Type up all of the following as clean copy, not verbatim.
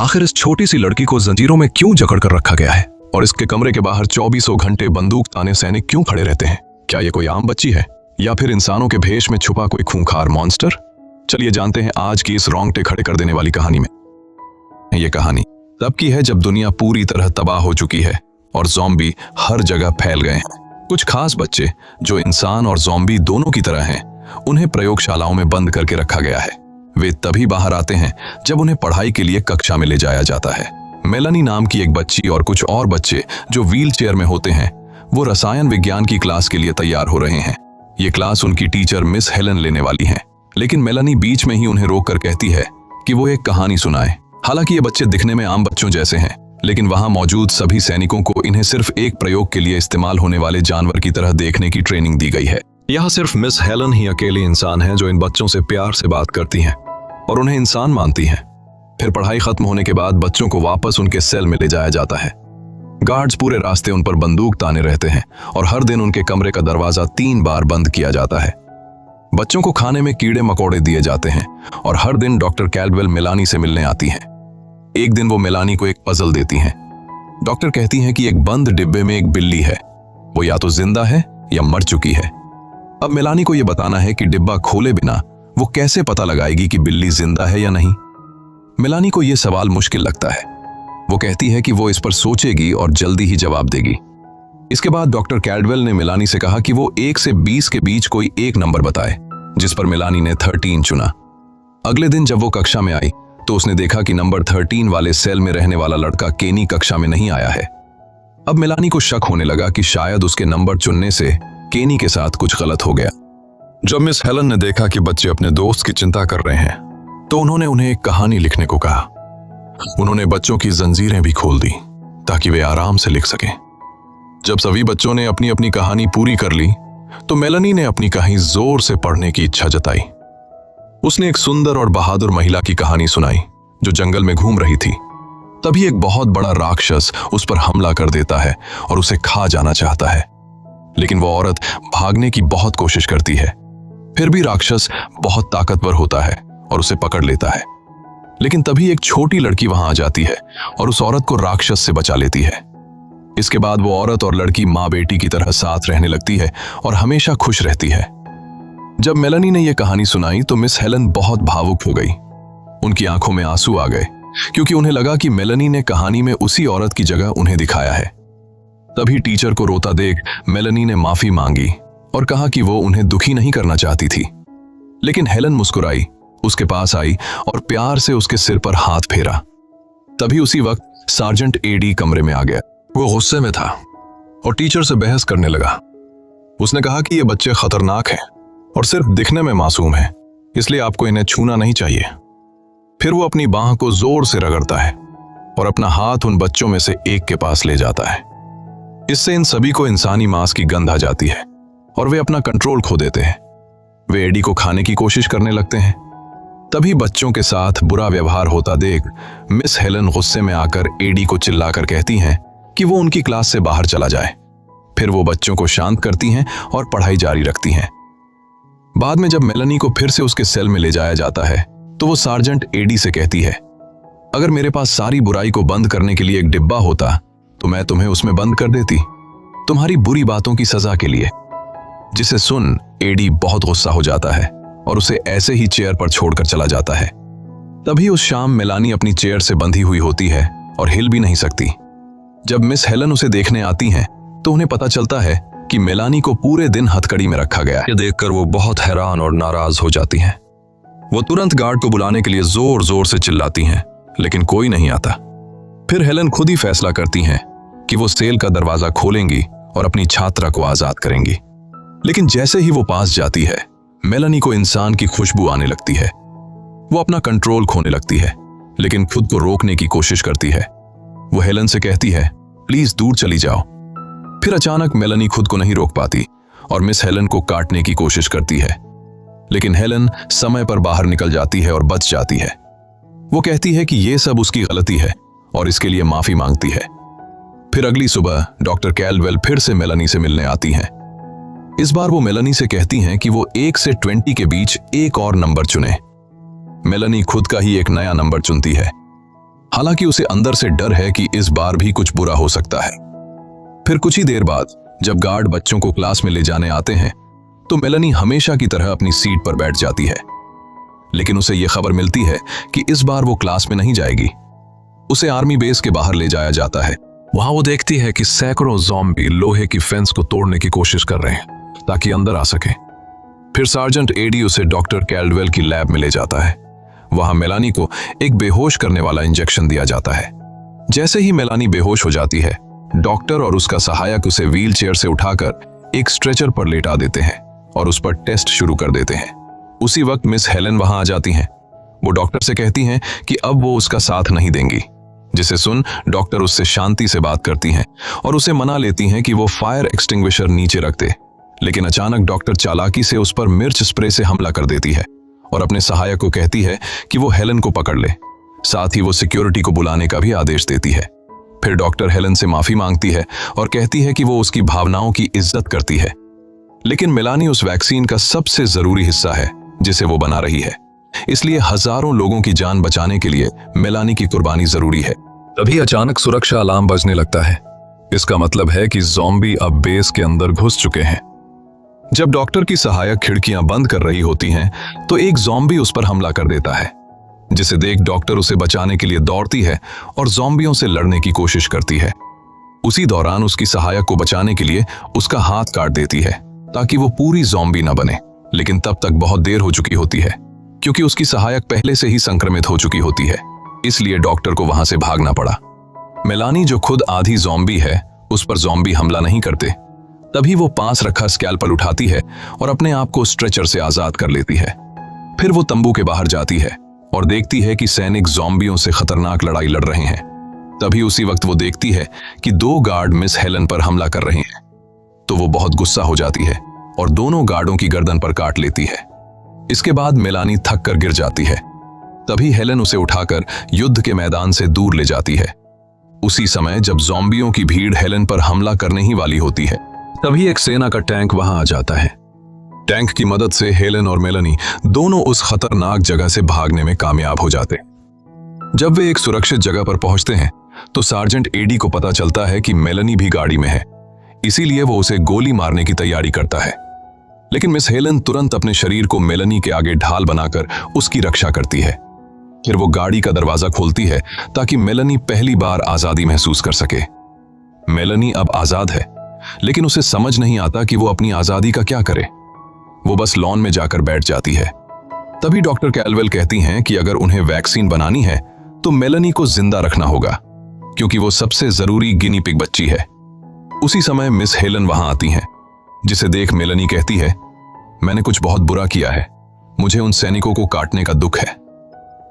आखिर इस छोटी सी लड़की को जंजीरों में क्यों जकड़ कर रखा गया है और इसके कमरे के बाहर 24 घंटे बंदूक ताने सैनिक क्यों खड़े रहते हैं? क्या ये कोई आम बच्ची है या फिर इंसानों के भेष में छुपा कोई खूंखार मॉन्स्टर? चलिए जानते हैं आज की इस रोंगटे खड़े कर देने वाली कहानी में। यह कहानी तब की है जब दुनिया पूरी तरह तबाह हो चुकी है और ज़ॉम्बी हर जगह फैल गए हैं। कुछ खास बच्चे जो इंसान और ज़ॉम्बी दोनों की तरह हैं, उन्हें प्रयोगशालाओं में बंद करके रखा गया है। वे तभी बाहर आते हैं जब उन्हें पढ़ाई के लिए कक्षा में ले जाया जाता है। मेलानी नाम की एक बच्ची और कुछ और बच्चे जो व्हील चेयर में होते हैं, वो रसायन विज्ञान की क्लास के लिए तैयार हो रहे हैं। ये क्लास उनकी टीचर मिस हेलन लेने वाली हैं, लेकिन मेलानी बीच में ही उन्हें रोककर कहती है कि वो एक कहानी सुनाए। हालांकि ये बच्चे दिखने में आम बच्चों जैसे हैं, लेकिन वहां मौजूद सभी सैनिकों को इन्हें सिर्फ एक प्रयोग के लिए इस्तेमाल होने वाले जानवर की तरह देखने की ट्रेनिंग दी गई है। यहाँ सिर्फ मिस हेलन ही अकेली इंसान है जो इन बच्चों से प्यार से बात करती हैं और उन्हें इंसान मानती हैं। फिर पढ़ाई खत्म होने के बाद बच्चों को वापस उनके सेल में ले जाया जाता है। गार्ड्स पूरे रास्ते उन पर बंदूक ताने रहते हैं और हर दिन उनके कमरे का दरवाजा 3 बार बंद किया जाता है। बच्चों को खाने में कीड़े मकोड़े दिए जाते हैं और हर दिन डॉक्टर कैल्डवेल मेलानी से मिलने आती हैं। एक दिन वो मेलानी को एक पजल देती हैं। डॉक्टर कहती हैं कि एक बंद डिब्बे में एक बिल्ली है, वो या तो जिंदा है या मर चुकी है। अब मेलानी को यह बताना है कि डिब्बा खोले बिना वो कैसे पता लगाएगी कि बिल्ली जिंदा है या नहीं। मेलानी को यह सवाल मुश्किल लगता है। वो कहती है कि वो इस पर सोचेगी और जल्दी ही जवाब देगी। इसके बाद डॉक्टर कैल्डवेल ने मेलानी से कहा कि वो 1 से 20 के बीच कोई एक नंबर बताए, जिस पर मेलानी ने 13 चुना। अगले दिन जब वो कक्षा में आई तो उसने देखा कि नंबर 13 वाले सेल में रहने वाला लड़का केनी कक्षा में नहीं आया है। अब मेलानी को शक होने लगा कि शायद उसके नंबर चुनने से केनी के साथ कुछ गलत हो गया। जब मिस हेलन ने देखा कि बच्चे अपने दोस्त की चिंता कर रहे हैं, तो उन्होंने उन्हें एक कहानी लिखने को कहा। उन्होंने बच्चों की जंजीरें भी खोल दी ताकि वे आराम से लिख सकें। जब सभी बच्चों ने अपनी अपनी कहानी पूरी कर ली तो मेलानी ने अपनी कहानी जोर से पढ़ने की इच्छा जताई। उसने एक सुंदर और बहादुर महिला की कहानी सुनाई जो जंगल में घूम रही थी। तभी एक बहुत बड़ा राक्षस उस पर हमला कर देता है और उसे खा जाना चाहता है, लेकिन वो औरत भागने की बहुत कोशिश करती है। फिर भी राक्षस बहुत ताकतवर होता है और उसे पकड़ लेता है। लेकिन तभी एक छोटी लड़की वहां आ जाती है और उस औरत को राक्षस से बचा लेती है। इसके बाद वो औरत और लड़की माँ बेटी की तरह साथ रहने लगती है और हमेशा खुश रहती है। जब मेलानी ने यह कहानी सुनाई तो मिस हेलन बहुत भावुक हो गई। उनकी आंखों में आंसू आ गए क्योंकि उन्हें लगा कि मेलानी ने कहानी में उसी औरत की जगह उन्हें दिखाया है। तभी टीचर को रोता देख मेलानी ने माफी मांगी और कहा कि वो उन्हें दुखी नहीं करना चाहती थी। लेकिन हेलन मुस्कुराई, उसके पास आई और प्यार से उसके सिर पर हाथ फेरा। तभी उसी वक्त सार्जेंट एडी कमरे में आ गया। वो गुस्से में था और टीचर से बहस करने लगा। उसने कहा कि ये बच्चे खतरनाक हैं और सिर्फ दिखने में मासूम हैं, इसलिए आपको इन्हें छूना नहीं चाहिए। फिर वो अपनी बांह को जोर से रगड़ता है और अपना हाथ उन बच्चों में से एक के पास ले जाता है। इससे इन सभी को इंसानी मांस की गंध आ जाती है और वे अपना कंट्रोल खो देते हैं। वे एडी को खाने की कोशिश करने लगते हैं। तभी बच्चों के साथ बुरा व्यवहार होता देख मिस हेलन गुस्से में आकर एडी को चिल्लाकर कहती हैं कि वो उनकी क्लास से बाहर चला जाए। फिर वो बच्चों को शांत करती हैं और पढ़ाई जारी रखती हैं। बाद में जब मेलानी को फिर से उसके सेल में ले जाया जाता है तो वो सार्जेंट एडी से कहती है, अगर मेरे पास सारी बुराई को बंद करने के लिए एक डिब्बा होता तो मैं तुम्हें उसमें बंद कर देती, तुम्हारी बुरी बातों की सजा के लिए। जिसे सुन एडी बहुत गुस्सा हो जाता है और उसे ऐसे ही चेयर पर छोड़कर चला जाता है। तभी उस शाम मेलानी अपनी चेयर से बंधी हुई होती है और हिल भी नहीं सकती। जब मिस हेलन उसे देखने आती हैं तो उन्हें पता चलता है कि मेलानी को पूरे दिन हथकड़ी में रखा गया है। ये देखकर वो बहुत हैरान और नाराज हो जाती हैं। वो तुरंत गार्ड को बुलाने के लिए जोर जोर से चिल्लाती हैं, लेकिन कोई नहीं आता। फिर हेलन खुद ही फैसला करती हैं कि वो सेल का दरवाजा खोलेंगी और अपनी छात्रा को आजाद करेंगी। लेकिन जैसे ही वो पास जाती है, मेलानी को इंसान की खुशबू आने लगती है। वो अपना कंट्रोल खोने लगती है, लेकिन खुद को रोकने की कोशिश करती है। वो हेलन से कहती है, प्लीज दूर चली जाओ। फिर अचानक मेलानी खुद को नहीं रोक पाती और मिस हेलन को काटने की कोशिश करती है, लेकिन हेलन समय पर बाहर निकल जाती है और बच जाती है। वो कहती है कि ये सब उसकी गलती है और इसके लिए माफी मांगती है। फिर अगली सुबह डॉक्टर कैल्डवेल फिर से मेलानी से मिलने आती हैं। इस बार वो मेलानी से कहती हैं कि वो 1 से 20 के बीच एक और नंबर चुने। मेलानी खुद का ही एक नया नंबर चुनती है। हालांकि उसे अंदर से डर है कि इस बार भी कुछ बुरा हो सकता है। फिर कुछ ही देर बाद जब गार्ड बच्चों को क्लास में ले जाने आते हैं तो मेलानी हमेशा की तरह अपनी सीट पर बैठ जाती है। लेकिन उसे यह खबर मिलती है कि इस बार वो क्लास में नहीं जाएगी। उसे आर्मी बेस के बाहर ले जाया जाता है। वहां वो देखती है कि सैकड़ों ज़ॉम्बी लोहे की फेंस को तोड़ने की कोशिश कर रहे हैं ताकि अंदर आ सके। फिर सार्जेंट एडी उसे डॉक्टर कैल्डवेल की लैब में ले जाता है। वहां मेलानी को एक बेहोश करने वाला इंजेक्शन दिया जाता है। जैसे ही मेलानी बेहोश हो जाती है, डॉक्टर और उसका सहायक उसे व्हील चेयर से उठाकर एक स्ट्रेचर पर लेटा देते हैं और उस पर टेस्ट शुरू कर देते हैं। उसी वक्त मिस हेलन वहां आ जाती हैं। वो डॉक्टर से कहती हैं कि अब वो उसका साथ नहीं देंगी, जिसे सुन डॉक्टर उससे शांति से बात करती हैं और उसे मना लेती हैं कि वो फायर एक्सटिंग्विशर नीचे रख दे। लेकिन अचानक डॉक्टर चालाकी से उस पर मिर्च स्प्रे से हमला कर देती है और अपने सहायक को कहती है कि वो हेलन को पकड़ ले। साथ ही वो सिक्योरिटी को बुलाने का भी आदेश देती है। फिर डॉक्टर हेलन से माफी मांगती है और कहती है कि वो उसकी भावनाओं की इज्जत करती है। लेकिन मेलानी उस वैक्सीन का सबसे जरूरी हिस्सा है जिसे वो बना रही है, इसलिए हजारों लोगों की जान बचाने के लिए मेलानी की कुर्बानी जरूरी है। तभी अचानक सुरक्षा अलार्म बजने लगता है। इसका मतलब है कि ज़ॉम्बी अब बेस के अंदर घुस चुके हैं। जब डॉक्टर की सहायक खिड़कियां बंद कर रही होती हैं तो एक ज़ॉम्बी उस पर हमला कर देता है, जिसे देख डॉक्टर उसे बचाने के लिए दौड़ती है और ज़ॉम्बियों से लड़ने की कोशिश करती है। उसी दौरान उसकी सहायक को बचाने के लिए उसका हाथ काट देती है ताकि वो पूरी ज़ॉम्बी न बने। लेकिन तब तक बहुत देर हो चुकी होती है क्योंकि उसकी सहायक पहले से ही संक्रमित हो चुकी होती है, इसलिए डॉक्टर को वहां से भागना पड़ा। मेलानी जो खुद आधी ज़ॉम्बी है, उस पर ज़ॉम्बी हमला नहीं करते। तभी वो पास रखा स्कैल्पल उठाती है और अपने आप को स्ट्रेचर से आजाद कर लेती है। फिर वो तंबू के बाहर जाती है और देखती है कि सैनिक ज़ॉम्बियों से खतरनाक लड़ाई लड़ रहे हैं। तभी उसी वक्त वो देखती है कि 2 गार्ड मिस हेलन पर हमला कर रहे हैं, तो वो बहुत गुस्सा हो जाती है और दोनों गार्डों की गर्दन पर काट लेती है। इसके बाद मेलानी थक कर गिर जाती है। तभी हेलन उसे उठाकर युद्ध के मैदान से दूर ले जाती है। उसी समय जब ज़ॉम्बियों की भीड़ हेलन पर हमला करने ही वाली होती है, तभी एक सेना का टैंक वहां आ जाता है। टैंक की मदद से हेलन और मेलानी दोनों उस खतरनाक जगह से भागने में कामयाब हो जाते। जब वे एक सुरक्षित जगह पर पहुंचते हैं तो सार्जेंट एडी को पता चलता है कि मेलानी भी गाड़ी में है, इसीलिए वो उसे गोली मारने की तैयारी करता है। लेकिन मिस हेलन तुरंत अपने शरीर को मेलानी के आगे ढाल बनाकर उसकी रक्षा करती है। फिर वो गाड़ी का दरवाजा खोलती है ताकि मेलानी पहली बार आजादी महसूस कर सके। मेलानी अब आजाद है, लेकिन उसे समझ नहीं आता कि वो अपनी आजादी का क्या करे। वो बस लॉन में जाकर बैठ जाती है। तभी डॉक्टर कैल्डवेल कहती हैं कि अगर उन्हें वैक्सीन बनानी है तो मेलानी को जिंदा रखना होगा, क्योंकि वो सबसे जरूरी गिनी पिग बच्ची है। उसी समय मिस हेलन वहां आती हैं, जिसे देख मेलानी कहती है, मैंने कुछ बहुत बुरा किया है, मुझे उन सैनिकों को काटने का दुख है।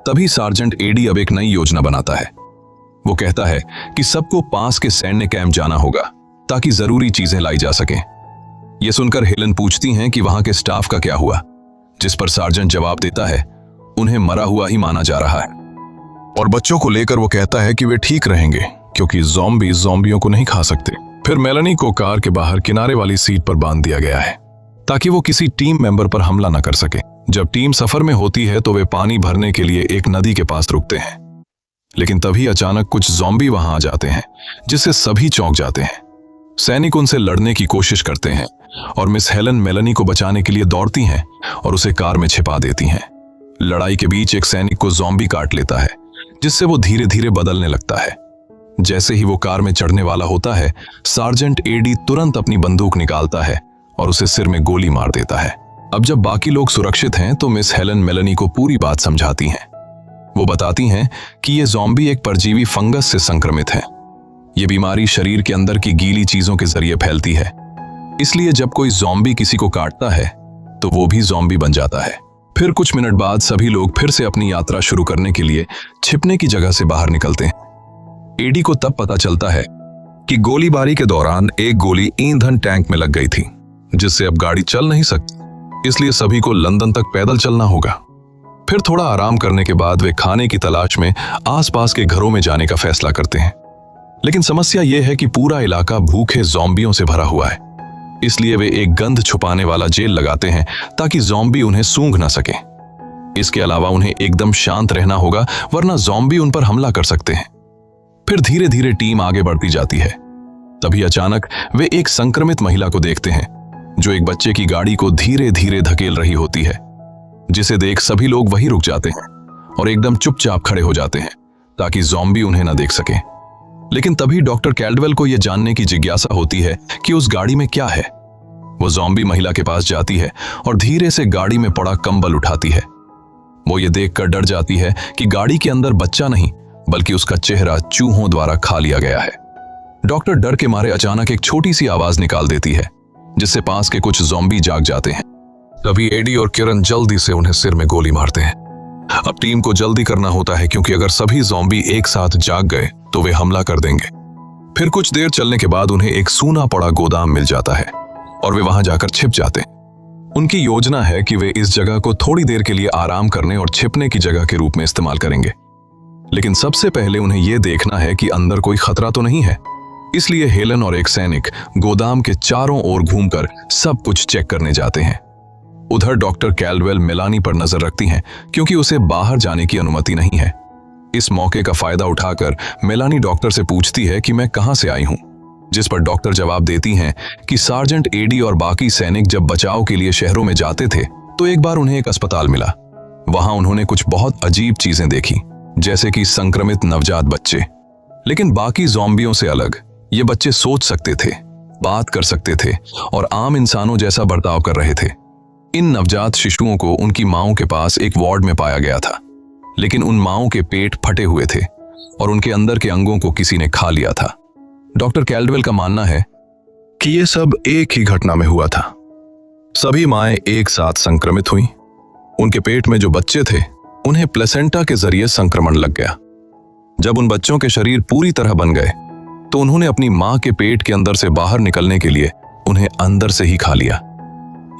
तभी सार्जेंट एडी अब एक नई योजना बनाता है। वो कहता है कि सबको पास के सैन्य कैंप जाना होगा ताकि जरूरी चीजें लाई जा सकें। यह सुनकर हेलन पूछती हैं कि वहां के स्टाफ का क्या हुआ, जिस पर सार्जेंट जवाब देता है, उन्हें मरा हुआ ही माना जा रहा है। और बच्चों को लेकर वो कहता है कि वे ठीक रहेंगे क्योंकि ज़ॉम्बी ज़ॉम्बियों को नहीं खा सकते। फिर मेलानी को कार के बाहर किनारे वाली सीट पर बांध दिया गया है ताकि वो किसी टीम मेंबर पर हमला न कर सके। जब टीम सफर में होती है तो वे पानी भरने के लिए एक नदी के पास रुकते हैं, लेकिन तभी अचानक कुछ ज़ॉम्बी वहां आ जाते हैं, जिससे सभी चौंक जाते हैं। सैनिक उनसे लड़ने की कोशिश करते हैं और मिस हेलन मेलानी को बचाने के लिए दौड़ती हैं और उसे कार में छिपा देती हैं। लड़ाई के बीच एक सैनिक को ज़ॉम्बी काट लेता है, जिससे वो धीरे धीरे बदलने लगता है। जैसे ही वो कार में चढ़ने वाला होता है, सार्जेंट एडी तुरंत अपनी बंदूक निकालता है और उसे सिर में गोली मार देता है। अब जब बाकी लोग सुरक्षित हैं तो मिस हेलन मेलानी को पूरी बात समझाती हैं। वो बताती हैं कि ये ज़ॉम्बी एक परजीवी फंगस से संक्रमित है। ये बीमारी शरीर के अंदर की गीली चीजों के जरिए फैलती है, इसलिए जब कोई ज़ॉम्बी किसी को काटता है तो वो भी ज़ॉम्बी बन जाता है। फिर कुछ मिनट बाद सभी लोग फिर से अपनी यात्रा शुरू करने के लिए छिपने की जगह से बाहर निकलते हैं। एडी को तब पता चलता है कि गोलीबारी के दौरान एक गोली ईंधन टैंक में लग गई थी, जिससे अब गाड़ी चल नहीं सकती, इसलिए सभी को लंदन तक पैदल चलना होगा। फिर थोड़ा आराम करने के बाद वे खाने की तलाश में आसपास के घरों में जाने का फैसला करते हैं। लेकिन समस्या यह है कि पूरा इलाका भूखे ज़ॉम्बियों से भरा हुआ है, इसलिए वे एक गंध छुपाने वाला जेल लगाते हैं ताकि ज़ॉम्बी उन्हें सूंघ ना सके। इसके अलावा उन्हें एकदम शांत रहना होगा, वरना ज़ॉम्बी उन पर हमला कर सकते हैं। फिर धीरे धीरे टीम आगे बढ़ती जाती है। तभी अचानक वे एक संक्रमित महिला को देखते हैं जो एक बच्चे की गाड़ी को धीरे धीरे धकेल रही होती है, जिसे देख सभी लोग वहीं रुक जाते हैं और एकदम चुपचाप खड़े हो जाते हैं ताकि ज़ॉम्बी उन्हें न देख सके। लेकिन तभी डॉक्टर कैल्डवेल को यह जानने की जिज्ञासा होती है कि उस गाड़ी में क्या है। वो ज़ॉम्बी महिला के पास जाती है और धीरे से गाड़ी में पड़ा कंबल उठाती है। वो ये देखकर डर जाती है कि गाड़ी के अंदर बच्चा नहीं बल्कि उसका चेहरा चूहों द्वारा खा लिया गया है। डॉक्टर डर के मारे अचानक एक छोटी सी आवाज निकाल देती है, जिससे पास के कुछ ज़ॉम्बी जाग जाते हैं। तभी एडी और किरण जल्दी से उन्हें सिर में गोली मारते हैं। अब टीम को जल्दी करना होता है, क्योंकि अगर सभी ज़ॉम्बी एक साथ जाग गए तो वे हमला कर देंगे। फिर कुछ देर चलने के बाद उन्हें एक सूना पड़ा गोदाम मिल जाता है और वे वहां जाकर छिप जाते हैं। उनकी योजना है कि वे इस जगह को थोड़ी देर के लिए आराम करने और छिपने की जगह के रूप में इस्तेमाल करेंगे। लेकिन सबसे पहले उन्हें यह देखना है कि अंदर कोई खतरा तो नहीं है। इसलिए हेलन और एक सैनिक गोदाम के चारों ओर घूमकर सब कुछ चेक करने जाते हैं। उधर डॉक्टर कैल्डवेल मेलानी पर नजर रखती हैं, क्योंकि उसे बाहर जाने की अनुमति नहीं है। इस मौके का फायदा उठाकर मेलानी डॉक्टर से पूछती है कि मैं कहां से आई हूं, जिस पर डॉक्टर जवाब देती हैं कि सार्जेंट एडी और बाकी सैनिक जब बचाव के लिए शहरों में जाते थे तो एक बार उन्हें एक अस्पताल मिला। वहां उन्होंने कुछ बहुत अजीब चीजें देखी, जैसे कि संक्रमित नवजात बच्चे। लेकिन बाकी ज़ॉम्बियों से अलग ये बच्चे सोच सकते थे, बात कर सकते थे और आम इंसानों जैसा बर्ताव कर रहे थे। इन नवजात शिशुओं को उनकी माओं के पास एक वार्ड में पाया गया था, लेकिन उन माओं के पेट फटे हुए थे और उनके अंदर के अंगों को किसी ने खा लिया था। डॉक्टर कैल्डवेल का मानना है कि यह सब एक ही घटना में हुआ था। सभी माएं एक साथ संक्रमित हुईं। उनके पेट में जो बच्चे थे उन्हें प्लेसेंटा के जरिए संक्रमण लग गया। जब उन बच्चों के शरीर पूरी तरह बन गए तो उन्होंने अपनी मां के पेट के अंदर से बाहर निकलने के लिए उन्हें अंदर से ही खा लिया।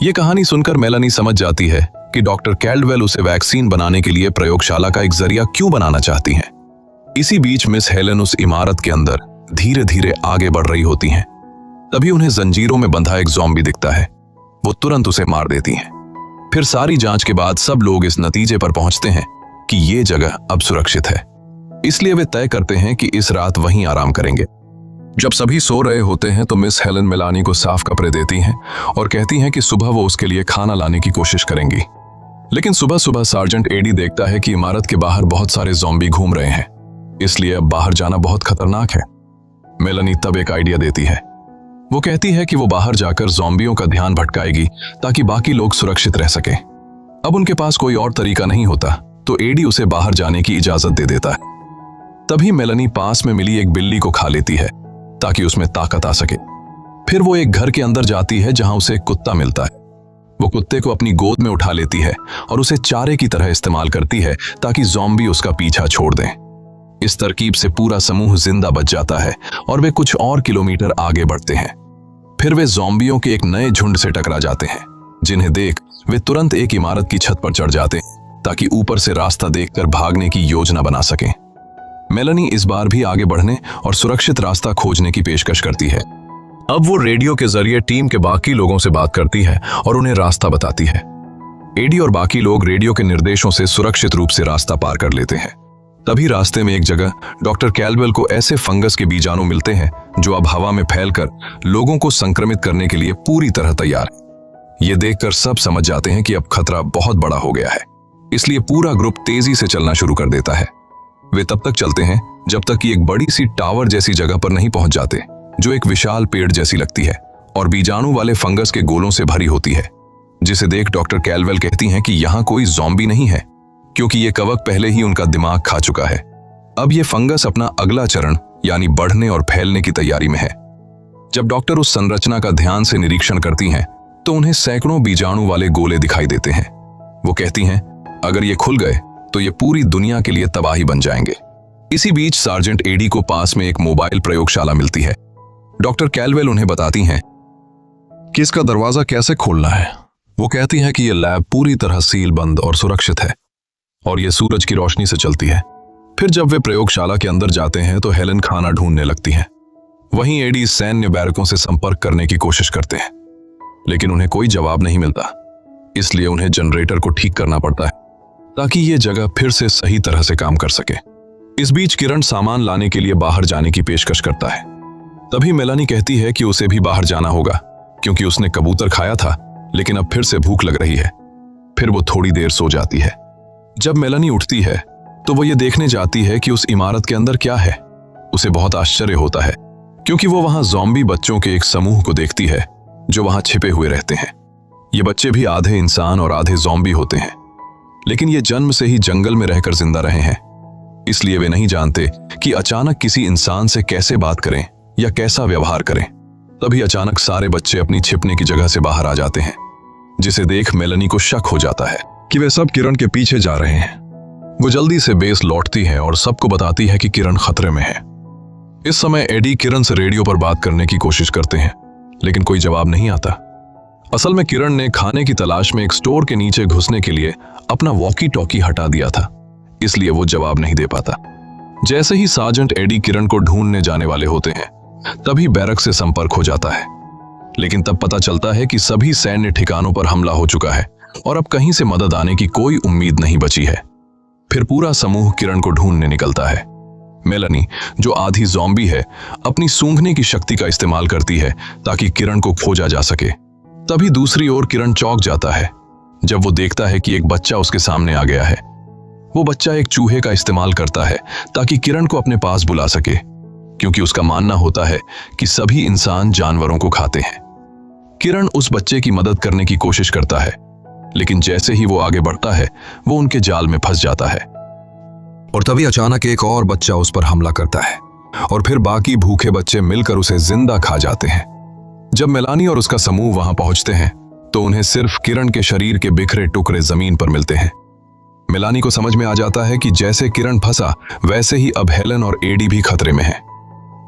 यह कहानी सुनकर मेलानी समझ जाती है कि डॉक्टर कैल्डवेल उसे वैक्सीन बनाने के लिए प्रयोगशाला का एक जरिया क्यों बनाना चाहती हैं। इसी बीच मिस हेलन उस इमारत के अंदर धीरे धीरे आगे बढ़ रही होती हैं। तभी उन्हें जंजीरों में बंधा एक ज़ॉम्बी दिखता है। वो तुरंत उसे मार देती हैं। फिर सारी जांच के बाद सब लोग इस नतीजे पर पहुंचते हैं कि ये जगह अब सुरक्षित है। इसलिए वे तय करते हैं कि इस रात वहीं आराम करेंगे। जब सभी सो रहे होते हैं तो मिस हेलन मेलानी को साफ कपड़े देती हैं और कहती हैं कि सुबह वो उसके लिए खाना लाने की कोशिश करेंगी। लेकिन सुबह सुबह सार्जेंट एडी देखता है कि इमारत के बाहर बहुत सारे ज़ॉम्बी घूम रहे हैं, इसलिए अब बाहर जाना बहुत खतरनाक है। मेलानी तब एक आइडिया देती है। वो कहती है कि वो बाहर जाकर ज़ॉम्बियों का ध्यान भटकाएगी ताकि बाकी लोग सुरक्षित रह सकें। अब उनके पास कोई और तरीका नहीं होता तो एडी उसे बाहर जाने की इजाजत दे देता है। तभी मेलानी पास में मिली एक बिल्ली को खा लेती है ताकि उसमें ताकत आ सके। फिर वो एक घर के अंदर जाती है जहां उसे एक कुत्ता मिलता है। वो कुत्ते को अपनी गोद में उठा लेती है और उसे चारे की तरह इस्तेमाल करती है ताकि ज़ॉम्बी उसका पीछा छोड़ दें। इस तरकीब से पूरा समूह जिंदा बच जाता है और वे कुछ और किलोमीटर आगे बढ़ते हैं। फिर वे ज़ॉम्बियों के एक नए झुंड से टकरा जाते हैं, जिन्हें देख वे तुरंत एक इमारत की छत पर चढ़ जाते हैं ताकि ऊपर से रास्ता देखकर भागने की योजना बना सकें। मेलानी इस बार भी आगे बढ़ने और सुरक्षित रास्ता खोजने की पेशकश करती है। अब वो रेडियो के जरिए टीम के बाकी लोगों से बात करती है और उन्हें रास्ता बताती है। एडी और बाकी लोग रेडियो के निर्देशों से सुरक्षित रूप से रास्ता पार कर लेते हैं। तभी रास्ते में एक जगह डॉक्टर कैल्डवेल को ऐसे फंगस के बीजाणु मिलते हैं जो अब हवा में फैलकर लोगों को संक्रमित करने के लिए पूरी तरह तैयार है। ये देखकर सब समझ जाते हैं कि अब खतरा बहुत बड़ा हो गया है, इसलिए पूरा ग्रुप तेजी से चलना शुरू कर देता है। वे तब तक चलते हैं जब तक कि एक बड़ी सी टावर जैसी जगह पर नहीं पहुंच जाते, जो एक विशाल पेड़ जैसी लगती है और बीजाणु वाले फंगस के गोलों से भरी होती है, जिसे देख डॉक्टर कैल्डवेल कहती हैं कि यहाँ कोई ज़ॉम्बी नहीं है, क्योंकि ये कवक पहले ही उनका दिमाग खा चुका है। अब ये फंगस अपना अगला चरण यानी बढ़ने और फैलने की तैयारी में है। जब डॉक्टर उस संरचना का ध्यान से निरीक्षण करती हैं तो उन्हें सैकड़ों बीजाणु वाले गोले दिखाई देते हैं। वो कहती हैं अगर ये खुल गए तो ये पूरी दुनिया के लिए तबाही बन जाएंगे। इसी बीच सार्जेंट एडी को पास में एक मोबाइल प्रयोगशाला मिलती है। डॉक्टर कैल्डवेल उन्हें बताती हैं कि इसका दरवाजा कैसे खोलना है। वो कहती हैं कि यह लैब पूरी तरह सील बंद और सुरक्षित है और यह सूरज की रोशनी से चलती है। फिर जब वे प्रयोगशाला के अंदर जाते हैं तो हेलन खाना ढूंढने लगती हैं। वहीं एडी सैन्य बैरकों से संपर्क करने की कोशिश करते हैं, लेकिन उन्हें कोई जवाब नहीं मिलता, इसलिए उन्हें जनरेटर को ठीक करना पड़ता है। ताकि ये जगह फिर से सही तरह से काम कर सके। इस बीच किरण सामान लाने के लिए बाहर जाने की पेशकश करता है। तभी मेलानी कहती है कि उसे भी बाहर जाना होगा क्योंकि उसने कबूतर खाया था, लेकिन अब फिर से भूख लग रही है। फिर वो थोड़ी देर सो जाती है। जब मेलानी उठती है तो वो ये देखने जाती है कि उस इमारत के अंदर क्या है। उसे बहुत आश्चर्य होता है क्योंकि वो वहां ज़ॉम्बी बच्चों के एक समूह को देखती है जो वहां छिपे हुए रहते हैं। ये बच्चे भी आधे इंसान और आधे ज़ॉम्बी होते हैं, लेकिन ये जन्म से ही जंगल में रहकर जिंदा रहे हैं, इसलिए वे नहीं जानते कि अचानक किसी इंसान से कैसे बात करें या कैसा व्यवहार करें। तभी अचानक सारे बच्चे अपनी छिपने की जगह से बाहर आ जाते हैं, जिसे देख मेलानी को शक हो जाता है कि वे सब किरण के पीछे जा रहे हैं। वो जल्दी से बेस लौटती है और सबको बताती है कि किरण खतरे में है। इस समय एडी किरण से रेडियो पर बात करने की कोशिश करते हैं, लेकिन कोई जवाब नहीं आता। असल में किरण ने खाने की तलाश में एक स्टोर के नीचे घुसने के लिए अपना वॉकी टॉकी हटा दिया था, इसलिए वो जवाब नहीं दे पाता। जैसे ही सार्जेंट एडी किरण को ढूंढने जाने वाले होते हैं, तभी बैरक से संपर्क हो जाता है, लेकिन तब पता चलता है कि सभी सैन्य ठिकानों पर हमला हो चुका है और अब कहीं से मदद आने की कोई उम्मीद नहीं बची है। फिर पूरा समूह किरण को ढूंढने निकलता है। मेलानी, जो आधी ज़ॉम्बी है, अपनी सूंघने की शक्ति का इस्तेमाल करती है ताकि किरण को खोजा जा सके। तभी दूसरी ओर किरण चौंक जाता है जब वो देखता है कि एक बच्चा उसके सामने आ गया है। वो बच्चा एक चूहे का इस्तेमाल करता है ताकि किरण को अपने पास बुला सके, क्योंकि उसका मानना होता है कि सभी इंसान जानवरों को खाते हैं। किरण उस बच्चे की मदद करने की कोशिश करता है, लेकिन जैसे ही वो आगे बढ़ता है, वो उनके जाल में फंस जाता है। और तभी अचानक एक और बच्चा उस पर हमला करता है और फिर बाकी भूखे बच्चे मिलकर उसे जिंदा खा जाते हैं। जब मेलानी और उसका समूह वहां पहुंचते हैं तो उन्हें सिर्फ किरण के शरीर के बिखरे टुकड़े जमीन पर मिलते हैं। मेलानी को समझ में आ जाता है कि जैसे किरण फंसा, वैसे ही अब हेलन और एडी भी खतरे में है।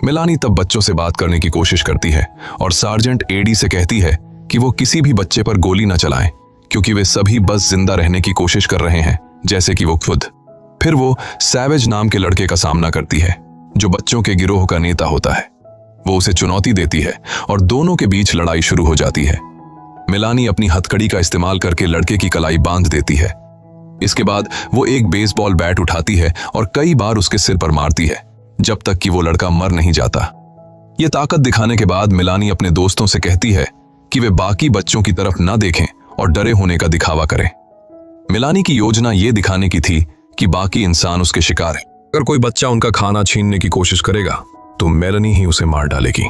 मेलानी तब बच्चों से बात करने की कोशिश करती है और सार्जेंट एडी से कहती है कि वो किसी भी बच्चे पर गोली न चलाएं, क्योंकि वे सभी बस जिंदा रहने की कोशिश कर रहे हैं, जैसे कि वो खुद। फिर वो सैवेज नाम के लड़के का सामना करती है, जो बच्चों के गिरोह का नेता होता है। वो उसे चुनौती देती है और दोनों के बीच लड़ाई शुरू हो जाती है। मेलानी अपनी हथकड़ी का इस्तेमाल करके लड़के की कलाई बांध देती है। इसके बाद वो एक बेसबॉल बैट उठाती है और कई बार उसके सिर पर मारती है, जब तक कि वो लड़का मर नहीं जाता। ये ताकत दिखाने के बाद मेलानी अपने दोस्तों से कहती है कि वे बाकी बच्चों की तरफ न देखें और डरे होने का दिखावा करें। मेलानी की योजना ये दिखाने की थी कि बाकी इंसान उसके शिकार हैं। अगर कोई बच्चा उनका खाना छीनने की कोशिश करेगा तो मेलानी ही उसे मार डालेगी।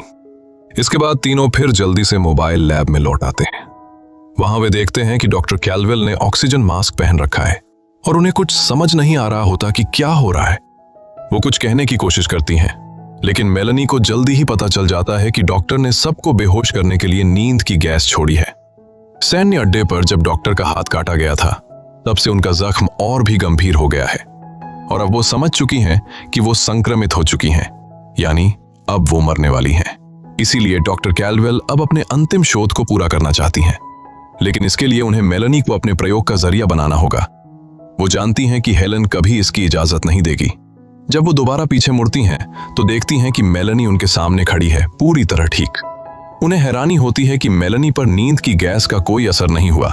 इसके बाद तीनों फिर जल्दी से मोबाइल लैब में लौट आते हैं। वहां वे देखते हैं कि डॉक्टर कैल्वेल ने ऑक्सीजन मास्क पहन रखा है और उन्हें कुछ समझ नहीं आ रहा होता कि क्या हो रहा है। वो कुछ कहने की कोशिश करती हैं, लेकिन मेलानी को जल्दी ही पता चल जाता है कि डॉक्टर ने सबको बेहोश करने के लिए नींद की गैस छोड़ी है। सैन्य अड्डे पर जब डॉक्टर का हाथ काटा गया था, तब से उनका जख्म और भी गंभीर हो गया है और अब वो समझ चुकी हैं कि वो संक्रमित हो चुकी हैं, यानी अब वो मरने वाली हैं। इसीलिए डॉक्टर कैल्वेल अब अपने अंतिम शोध को पूरा करना चाहती हैं, लेकिन इसके लिए उन्हें मेलानी को अपने प्रयोग का जरिया बनाना होगा। वो जानती हैं कि हेलन कभी इसकी इजाजत नहीं देगी। जब वो दोबारा पीछे मुड़ती हैं तो देखती हैं कि मेलानी उनके सामने खड़ी है, पूरी तरह ठीक। उन्हें हैरानी होती है कि मेलानी पर नींद की गैस का कोई असर नहीं हुआ,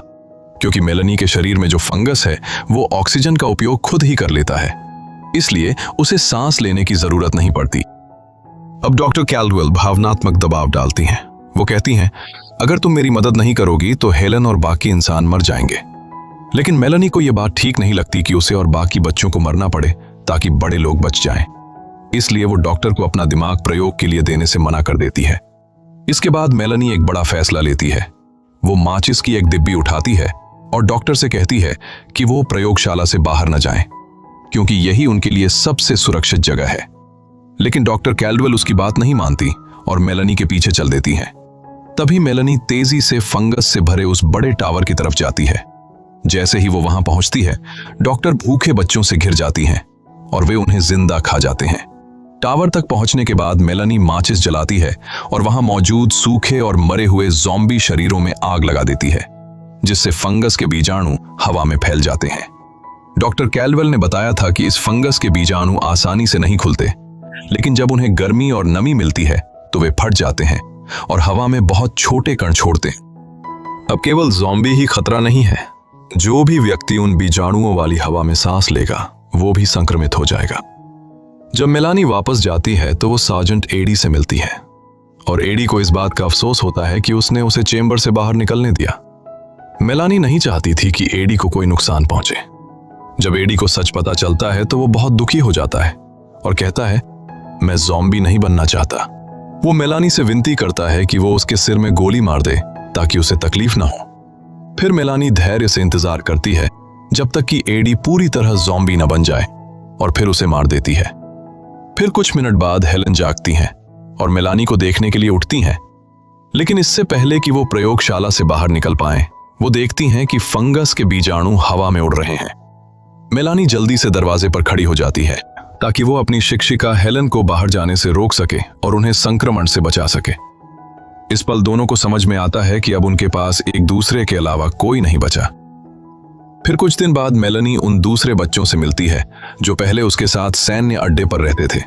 क्योंकि मेलानी के शरीर में जो फंगस है वो ऑक्सीजन का उपयोग खुद ही कर लेता है, इसलिए उसे सांस लेने की जरूरत नहीं पड़ती। अब डॉक्टर कैल्वेल भावनात्मक दबाव डालती हैं। वो कहती हैं, अगर तुम मेरी मदद नहीं करोगी तो हेलन और बाकी इंसान मर जाएंगे। लेकिन मेलानी को यह बात ठीक नहीं लगती कि उसे और बाकी बच्चों को मरना पड़े ताकि बड़े लोग बच जाएं। इसलिए वो डॉक्टर को अपना दिमाग प्रयोग के लिए देने से मना कर देती है। इसके बाद मेलानी एक बड़ा फैसला लेती है। वो माचिस की एक डिब्बी उठाती है और डॉक्टर से कहती है कि वो प्रयोगशाला से बाहर न जाएं, क्योंकि यही उनके लिए सबसे सुरक्षित जगह है। लेकिन डॉक्टर कैल्वेल उसकी बात नहीं मानती और मेलानी के पीछे चल देती हैं। तभी मेलानी तेजी से फंगस से भरे उस बड़े टावर की तरफ जाती है। जैसे ही वो वहां पहुंचती है, डॉक्टर भूखे बच्चों से घिर जाती हैं और वे उन्हें जिंदा खा जाते हैं। टावर तक पहुंचने के बाद मेलानी माचिस जलाती है और वहां मौजूद सूखे और मरे हुए ज़ॉम्बी शरीरों में आग लगा देती है, जिससे फंगस के बीजाणु हवा में फैल जाते हैं। डॉक्टर कैल्वेल ने बताया था कि इस फंगस के बीजाणु आसानी से नहीं खुलते, लेकिन जब उन्हें गर्मी और नमी मिलती है तो वे फट जाते हैं और हवा में बहुत छोटे कण छोड़ते हैं। अब केवल ज़ॉम्बी ही खतरा नहीं है, जो भी व्यक्ति उन बीजाणुओं वाली हवा में सांस लेगा वो भी संक्रमित हो जाएगा। जब मेलानी वापस जाती है तो वो सार्जेंट एडी से मिलती है और एडी को इस बात का अफसोस होता है कि उसने उसे चेंबर से बाहर निकलने दिया। मेलानी नहीं चाहती थी कि एडी को कोई नुकसान पहुंचे। जब एडी को सच पता चलता है तो वो बहुत दुखी हो जाता है और कहता है, मैं ज़ॉम्बी नहीं बनना चाहता। वो मेलानी से विनती करता है कि वो उसके सिर में गोली मार दे ताकि उसे तकलीफ ना हो। फिर मेलानी धैर्य से इंतजार करती है जब तक कि एडी पूरी तरह ज़ॉम्बी न बन जाए और फिर उसे मार देती है। फिर कुछ मिनट बाद हेलन जागती हैं और मेलानी को देखने के लिए उठती हैं, लेकिन इससे पहले कि वो प्रयोगशाला से बाहर निकल पाएं, वो देखती हैं कि फंगस के बीजाणु हवा में उड़ रहे हैं। मेलानी जल्दी से दरवाजे पर खड़ी हो जाती है ताकि वो अपनी शिक्षिका हेलन को बाहर जाने से रोक सके और उन्हें संक्रमण से बचा सके। इस पल दोनों को समझ में आता है कि अब उनके पास एक दूसरे के अलावा कोई नहीं बचा। फिर कुछ दिन बाद मेलानी उन दूसरे बच्चों से मिलती है जो पहले उसके साथ सैन्य अड्डे पर रहते थे।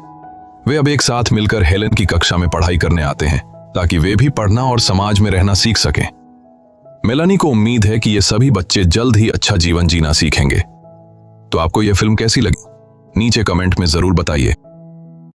वे अब एक साथ मिलकर हेलन की कक्षा में पढ़ाई करने आते हैं ताकि वे भी पढ़ना और समाज में रहना सीख सकें। मेलानी को उम्मीद है कि ये सभी बच्चे जल्द ही अच्छा जीवन जीना सीखेंगे। तो आपको यह फिल्म कैसी लगी? नीचे कमेंट में जरूर बताइए।